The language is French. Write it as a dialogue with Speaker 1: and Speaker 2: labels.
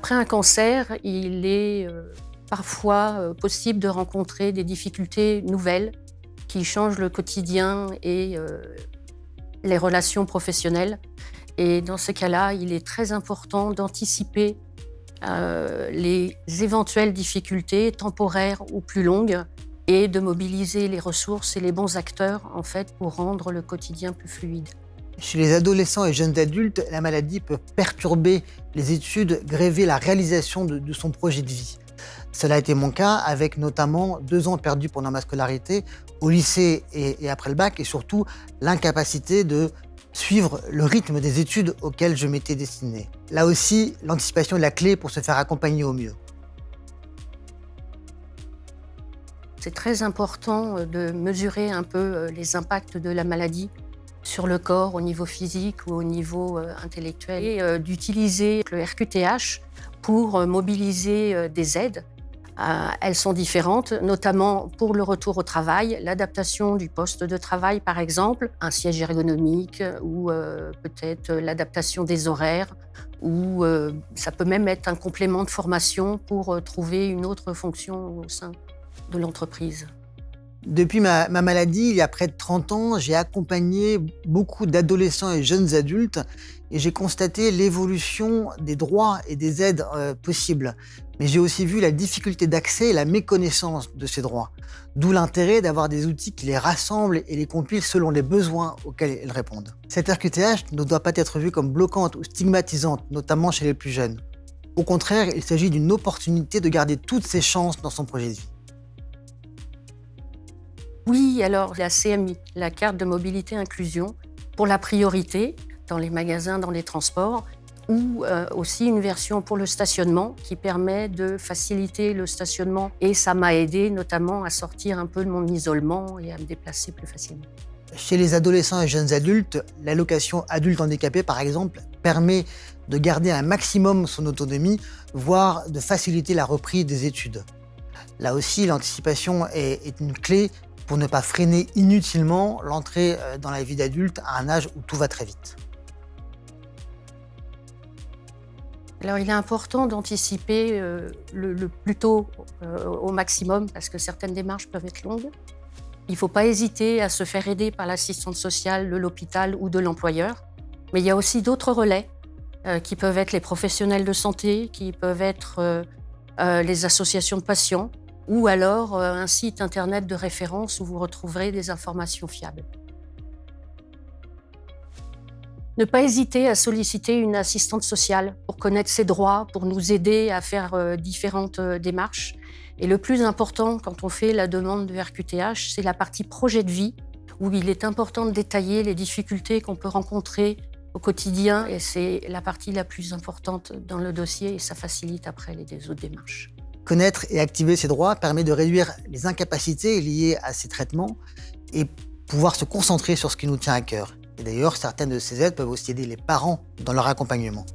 Speaker 1: Après un cancer, il est parfois possible de rencontrer des difficultés nouvelles qui changent le quotidien et les relations professionnelles. Et dans ce cas-là, il est très important d'anticiper les éventuelles difficultés temporaires ou plus longues et de mobiliser les ressources et les bons acteurs en fait, pour rendre le quotidien plus fluide.
Speaker 2: Chez les adolescents et jeunes adultes, la maladie peut perturber les études, gréver la réalisation de son projet de vie. Cela a été mon cas avec notamment 2 ans perdus pendant ma scolarité au lycée et après le bac, et surtout l'incapacité de suivre le rythme des études auxquelles je m'étais destiné. Là aussi, l'anticipation est la clé pour se faire accompagner au mieux.
Speaker 1: C'est très important de mesurer un peu les impacts de la maladie sur le corps au niveau physique ou au niveau intellectuel et d'utiliser le RQTH pour mobiliser des aides. Elles sont différentes, notamment pour le retour au travail, l'adaptation du poste de travail par exemple, un siège ergonomique ou peut-être l'adaptation des horaires ou ça peut même être un complément de formation pour trouver une autre fonction au sein de l'entreprise.
Speaker 2: Depuis ma maladie, il y a près de 30 ans, j'ai accompagné beaucoup d'adolescents et jeunes adultes et j'ai constaté l'évolution des droits et des aides possibles. Mais j'ai aussi vu la difficulté d'accès et la méconnaissance de ces droits. D'où l'intérêt d'avoir des outils qui les rassemblent et les compilent selon les besoins auxquels ils répondent. Cette RQTH ne doit pas être vue comme bloquante ou stigmatisante, notamment chez les plus jeunes. Au contraire, il s'agit d'une opportunité de garder toutes ses chances dans son projet de vie.
Speaker 1: Oui, alors la CMI, la carte de mobilité inclusion, pour la priorité dans les magasins, dans les transports, ou aussi une version pour le stationnement qui permet de faciliter le stationnement. Et ça m'a aidé notamment à sortir un peu de mon isolement et à me déplacer plus facilement.
Speaker 2: Chez les adolescents et jeunes adultes, l'allocation adulte handicapé, par exemple, permet de garder un maximum son autonomie, voire de faciliter la reprise des études. Là aussi, l'anticipation est une clé pour ne pas freiner inutilement l'entrée dans la vie d'adulte à un âge où tout va très vite.
Speaker 1: Alors, il est important d'anticiper le plus tôt au maximum parce que certaines démarches peuvent être longues. Il ne faut pas hésiter à se faire aider par l'assistante sociale de l'hôpital ou de l'employeur. Mais il y a aussi d'autres relais qui peuvent être les professionnels de santé, qui peuvent être les associations de patients ou alors un site internet de référence où vous retrouverez des informations fiables. Ne pas hésiter à solliciter une assistante sociale pour connaître ses droits, pour nous aider à faire différentes démarches. Et le plus important, quand on fait la demande de RQTH, c'est la partie projet de vie, où il est important de détailler les difficultés qu'on peut rencontrer au quotidien. Et c'est la partie la plus importante dans le dossier et ça facilite après les autres démarches.
Speaker 2: Connaître et activer ses droits permet de réduire les incapacités liées à ces traitements et pouvoir se concentrer sur ce qui nous tient à cœur. Et d'ailleurs, certaines de ces aides peuvent aussi aider les parents dans leur accompagnement.